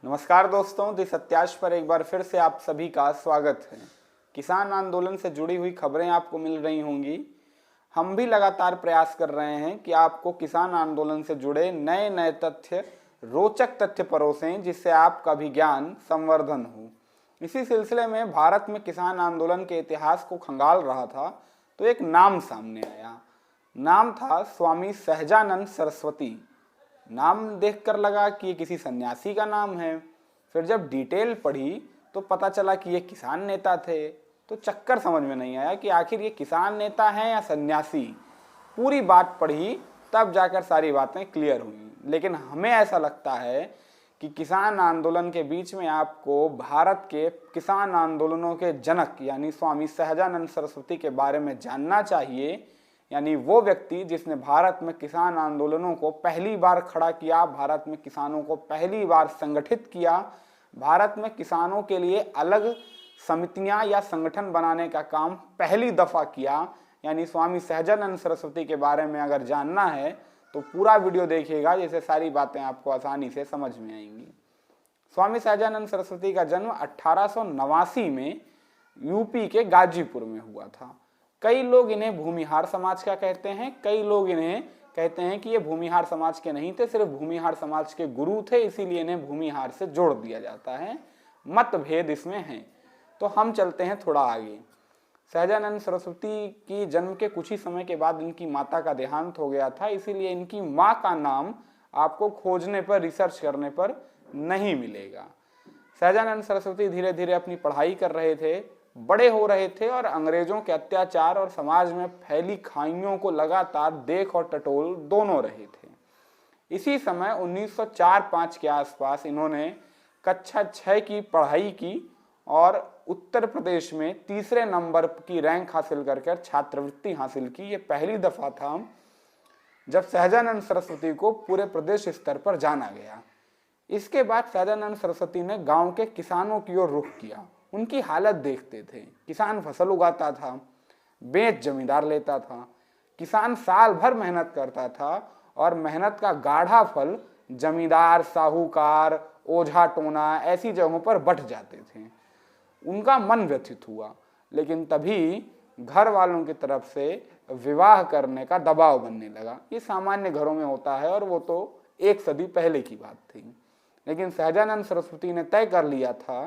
नमस्कार दोस्तों, दी सत्याश पर एक बार फिर से आप सभी का स्वागत है। किसान आंदोलन से जुड़ी हुई खबरें आपको मिल रही होंगी। हम भी लगातार प्रयास कर रहे हैं कि आपको किसान आंदोलन से जुड़े नए नए तथ्य, रोचक तथ्य परोसें, जिससे आपका भी ज्ञान संवर्धन हो। इसी सिलसिले में भारत में किसान आंदोलन के इतिहास को खंगाल रहा था तो एक नाम सामने आया। नाम था स्वामी सहजानंद सरस्वती। नाम देखकर लगा कि ये किसी सन्यासी का नाम है। फिर जब डिटेल पढ़ी तो पता चला कि ये किसान नेता थे। तो चक्कर समझ में नहीं आया कि आखिर ये किसान नेता हैं या सन्यासी। पूरी बात पढ़ी तब जाकर सारी बातें क्लियर हुई। लेकिन हमें ऐसा लगता है कि किसान आंदोलन के बीच में आपको भारत के किसान आंदोलनों के जनक यानी स्वामी सहजानंद सरस्वती के बारे में जानना चाहिए। यानी वो व्यक्ति जिसने भारत में किसान आंदोलनों को पहली बार खड़ा किया, भारत में किसानों को पहली बार संगठित किया, भारत में किसानों के लिए अलग समितियां या संगठन बनाने का काम पहली दफा किया। यानी स्वामी सहजानंद सरस्वती के बारे में अगर जानना है तो पूरा वीडियो देखिएगा, जिससे सारी बातें आपको आसानी से समझ में आएंगी। स्वामी सहजानंद सरस्वती का जन्म 1889 में यूपी के गाजीपुर में हुआ था। कई लोग इन्हें भूमिहार समाज का कहते हैं, कई लोग इन्हें कहते हैं कि ये भूमिहार समाज के नहीं थे, सिर्फ भूमिहार समाज के गुरु थे, इसीलिए इन्हें भूमिहार से जोड़ दिया जाता है। मतभेद इसमें हैं। तो हम चलते हैं थोड़ा आगे। सहजानंद सरस्वती की जन्म के कुछ ही समय के बाद इनकी माता का देहांत हो गया था, इसीलिए इनकी माँ का नाम आपको खोजने पर, रिसर्च करने पर नहीं मिलेगा। सहजानंद सरस्वती धीरे धीरे अपनी पढ़ाई कर रहे थे, बड़े हो रहे थे और अंग्रेजों के अत्याचार और समाज में फैली खामियों को लगातार देख और टटोल दोनों रहे थे। इसी समय 1904-05 के आसपास इन्होंने कक्षा 6 की पढ़ाई की और उत्तर प्रदेश में तीसरे नंबर की रैंक हासिल कर छात्रवृत्ति हासिल की। ये पहली दफा था जब सहजानंद सरस्वती को पूरे प्रदेश स्तर पर जाना गया। इसके बाद सहजानंद सरस्वती ने गांव के किसानों की ओर रुख किया। उनकी हालत देखते थे। किसान फसल उगाता था, बेच जमींदार लेता था। किसान साल भर मेहनत करता था और मेहनत का गाढ़ा फल जमींदार, साहूकार, ओझा टोना ऐसी जगहों पर बंट जाते थे। उनका मन व्यथित हुआ। लेकिन तभी घर वालों की तरफ से विवाह करने का दबाव बनने लगा। ये सामान्य घरों में होता है और वो तो एक सदी पहले की बात थी। लेकिन सहजानंद सरस्वती ने तय कर लिया था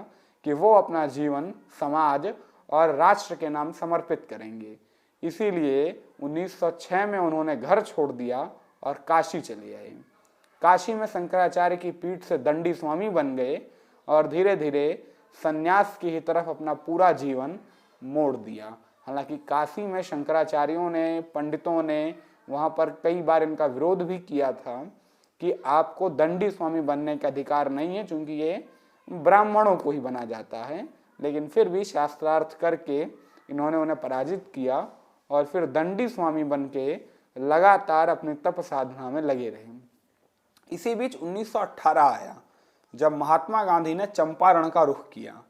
कि वो अपना जीवन समाज और राष्ट्र के नाम समर्पित करेंगे। इसीलिए 1906 में उन्होंने घर छोड़ दिया और काशी चले आए। काशी में शंकराचार्य की पीठ से दंडी स्वामी बन गए और धीरे धीरे संन्यास की तरफ अपना पूरा जीवन मोड़ दिया। हालांकि काशी में शंकराचार्यों ने, पंडितों ने वहाँ पर कई बार इनका विरोध भी किया था कि आपको दंडी स्वामी बनने का अधिकार नहीं है, क्योंकि ये ब्राह्मणों को ही बना जाता है। लेकिन फिर भी शास्त्रार्थ करके इन्होंने उन्हें पराजित किया और फिर दंडी स्वामी बन के लगातार अपनी तप साधना में लगे रहे। इसी बीच 1918 आया, जब महात्मा गांधी ने चंपारण का रुख किया।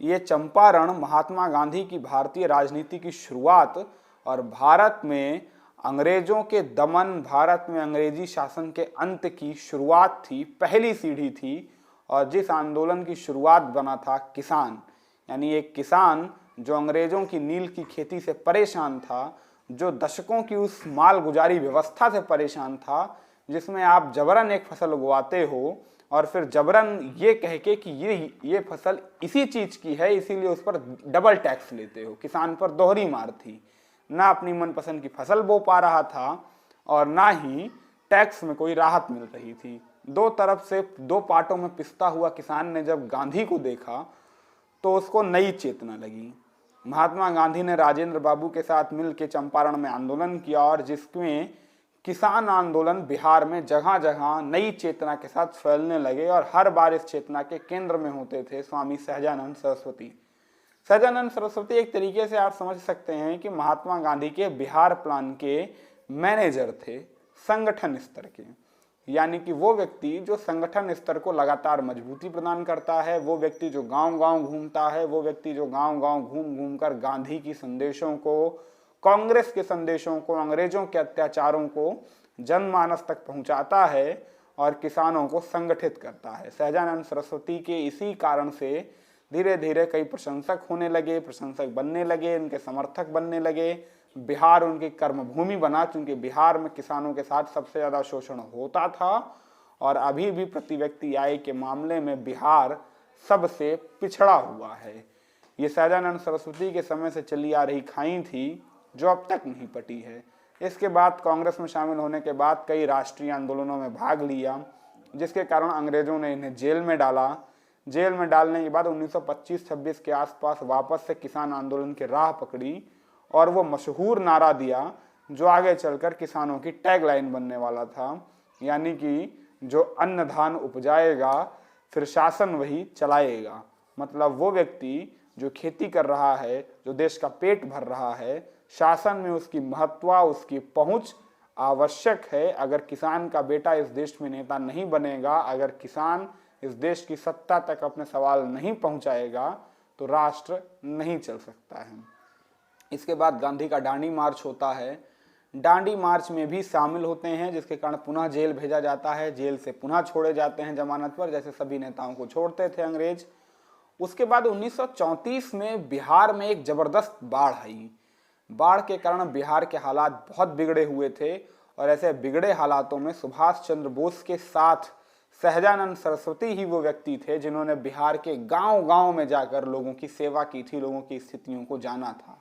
ये चंपारण महात्मा गांधी की भारतीय राजनीति की शुरुआत और भारत में अंग्रेजों के दमन, भारत में अंग्रेजी शासन के अंत की शुरुआत थी, पहली सीढ़ी थी। और जिस आंदोलन की शुरुआत बना था किसान, यानी एक किसान जो अंग्रेजों की नील की खेती से परेशान था, जो दशकों की उस माल गुजारी व्यवस्था से परेशान था, जिसमें आप जबरन एक फसल उगवाते हो और फिर जबरन ये कह के कि ये फसल इसी चीज की है, इसीलिए उस पर डबल टैक्स लेते हो। किसान पर दोहरी मार थी। ना अपनी मनपसंद की फसल बो पा रहा था और ना ही टैक्स में कोई राहत मिल रही थी। दो तरफ से दो पार्टों में पिसता हुआ किसान ने जब गांधी को देखा तो उसको नई चेतना लगी। महात्मा गांधी ने राजेंद्र बाबू के साथ मिलकर चंपारण में आंदोलन किया और जिसमें किसान आंदोलन बिहार में जगह जगह नई चेतना के साथ फैलने लगे और हर बार इस चेतना के केंद्र में होते थे स्वामी सहजानंद सरस्वती। सहजानंद सरस्वती एक तरीके से आप समझ सकते हैं कि महात्मा गांधी के बिहार प्लान के मैनेजर थे, संगठन स्तर के। यानी कि वो व्यक्ति जो संगठन स्तर को लगातार मजबूती प्रदान करता है, वो व्यक्ति जो गांव-गांव घूमता है, वो व्यक्ति जो गांव-गांव घूम कर गांधी की संदेशों को, कांग्रेस के संदेशों को, अंग्रेजों के अत्याचारों को जनमानस तक पहुंचाता है, और किसानों को संगठित करता है। सहजानंद सरस्वती के इसी कारण से धीरे धीरे कई प्रशंसक होने लगे, प्रशंसक बनने लगे, उनके समर्थक बनने लगे। बिहार उनकी कर्मभूमि बना, क्योंकि बिहार में किसानों के साथ सबसे ज़्यादा शोषण होता था और अभी भी प्रति व्यक्ति आय के मामले में बिहार सबसे पिछड़ा हुआ है। ये सहजानंद सरस्वती के समय से चली आ रही खाई थी जो अब तक नहीं पटी है। इसके बाद कांग्रेस में शामिल होने के बाद कई राष्ट्रीय आंदोलनों में भाग लिया, जिसके कारण अंग्रेजों ने इन्हें जेल में डाला। जेल में डालने के बाद 1925-26 के आसपास वापस से किसान आंदोलन की राह पकड़ी और वो मशहूर नारा दिया जो आगे चलकर किसानों की टैगलाइन बनने वाला था, यानी कि जो अन्न धान उपजाएगा फिर शासन वही चलाएगा। मतलब वो व्यक्ति जो खेती कर रहा है, जो देश का पेट भर रहा है, शासन में उसकी महत्ता, उसकी पहुंच आवश्यक है। अगर किसान का बेटा इस देश में नेता नहीं बनेगा, अगर किसान इस देश की सत्ता तक अपने सवाल नहीं पहुंचाएगा तो राष्ट्र नहीं चल सकता है। इसके बाद गांधी का दांडी मार्च होता है। दांडी मार्च में भी शामिल होते हैं, जिसके कारण पुनः जेल भेजा जाता है। जेल से पुनः छोड़े जाते हैं जमानत पर, जैसे सभी नेताओं को छोड़ते थे अंग्रेज। उसके बाद 1934 में बिहार में एक जबरदस्त बाढ़ आई। बाढ़ के कारण बिहार के हालात बहुत बिगड़े हुए थे और ऐसे बिगड़े हालातों में सुभाष चंद्र बोस के साथ सहजानंद सरस्वती ही वो व्यक्ति थे जिन्होंने बिहार के गांव-गांव में जाकर लोगों की सेवा की थी, लोगों की स्थितियों को जाना था।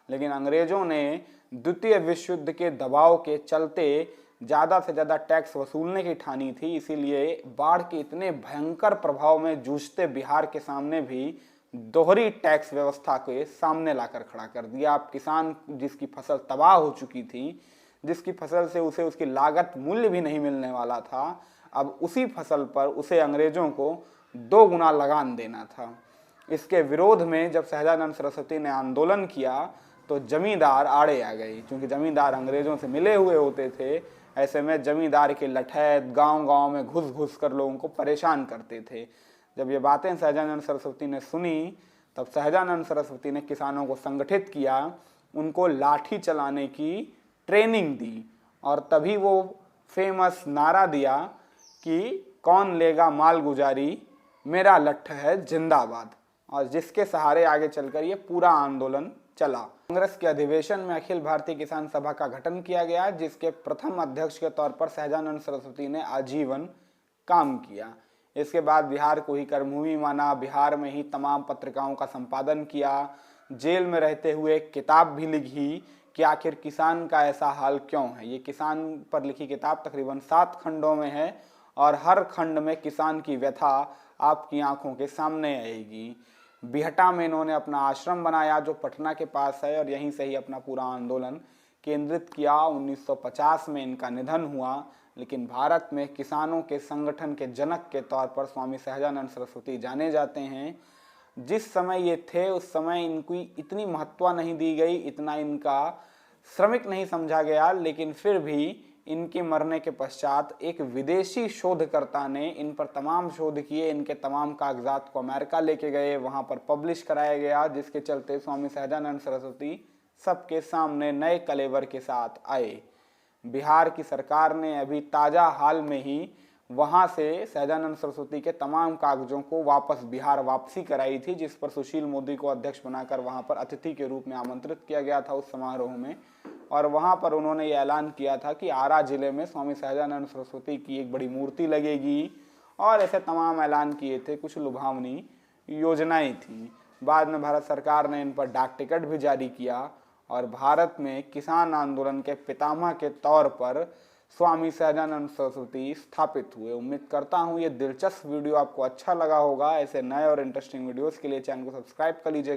लेकिन अंग्रेजों ने द्वितीय विश्व युद्ध के दबाव के चलते ज़्यादा से ज़्यादा टैक्स वसूलने की ठानी थी, इसीलिए बाढ़ के इतने भयंकर प्रभाव में जूझते बिहार के सामने भी दोहरी टैक्स व्यवस्था के सामने लाकर खड़ा कर दिया। आप किसान जिसकी फसल तबाह हो चुकी थी, जिसकी फसल से उसे उसकी लागत मूल्य भी नहीं मिलने वाला था, अब उसी फसल पर उसे अंग्रेजों को 2 गुना लगान देना था। इसके विरोध में जब सहजानंद सरस्वती ने आंदोलन किया तो जमींदार आड़े आ गए, क्योंकि जमींदार अंग्रेजों से मिले हुए होते थे। ऐसे में जमींदार के लठैत गांव-गांव में घुस घुस कर लोगों को परेशान करते थे। जब ये बातें सहजानंद सरस्वती ने सुनी, तब सहजानंद सरस्वती ने किसानों को संगठित किया, उनको लाठी चलाने की ट्रेनिंग दी और तभी वो फेमस नारा दिया कि कौन लेगा माल गुजारी, मेरा लट्ठ है जिंदाबाद, और जिसके सहारे आगे चलकर ये पूरा आंदोलन चला। कांग्रेस के अधिवेशन में अखिल भारतीय किसान सभा का गठन किया गया, जिसके प्रथम अध्यक्ष के तौर पर सहजानंद सरस्वती ने आजीवन काम किया। इसके बाद बिहार को ही कर्मभूमि माना, बिहार में ही तमाम पत्रिकाओं का संपादन किया, जेल में रहते हुए किताब भी लिखी कि आखिर किसान का ऐसा हाल क्यों है। ये किसान पर लिखी किताब तकरीबन 7 खंडों में है और हर खंड में किसान की व्यथा आपकी आंखों के सामने आएगी। बिहटा में इन्होंने अपना आश्रम बनाया जो पटना के पास है और यहीं से ही अपना पूरा आंदोलन केंद्रित किया। 1950 में इनका निधन हुआ, लेकिन भारत में किसानों के संगठन के जनक के तौर पर स्वामी सहजानंद सरस्वती जाने जाते हैं। जिस समय ये थे उस समय इनकी इतनी महत्व नहीं दी गई, इतना इनका श्रमिक नहीं समझा गया, लेकिन फिर भी इनके मरने के पश्चात एक विदेशी शोधकर्ता ने इन पर तमाम शोध किए, इनके तमाम कागजात को अमेरिका लेके गए, वहाँ पर पब्लिश कराया गया, जिसके चलते स्वामी सहजानंद सरस्वती सबके सामने नए कलेवर के साथ आए। बिहार की सरकार ने अभी ताज़ा हाल में ही वहाँ से सहजानंद सरस्वती के तमाम कागजों को वापस बिहार वापसी कराई थी, जिस पर सुशील मोदी को अध्यक्ष बनाकर वहाँ पर अतिथि के रूप में आमंत्रित किया गया था उस समारोह में। और वहाँ पर उन्होंने ये ऐलान किया था कि आरा जिले में स्वामी सहजानंद सरस्वती की एक बड़ी मूर्ति लगेगी और ऐसे तमाम ऐलान किए थे, कुछ लुभावनी योजनाएं थी। बाद में भारत सरकार ने इन पर डाक टिकट भी जारी किया और भारत में किसान आंदोलन के पितामह के तौर पर स्वामी सहजानंद सरस्वती स्थापित हुए। उम्मीद करता हूँ ये दिलचस्प वीडियो आपको अच्छा लगा होगा। ऐसे नए और इंटरेस्टिंग वीडियोस के लिए चैनल को सब्सक्राइब कर लीजिए।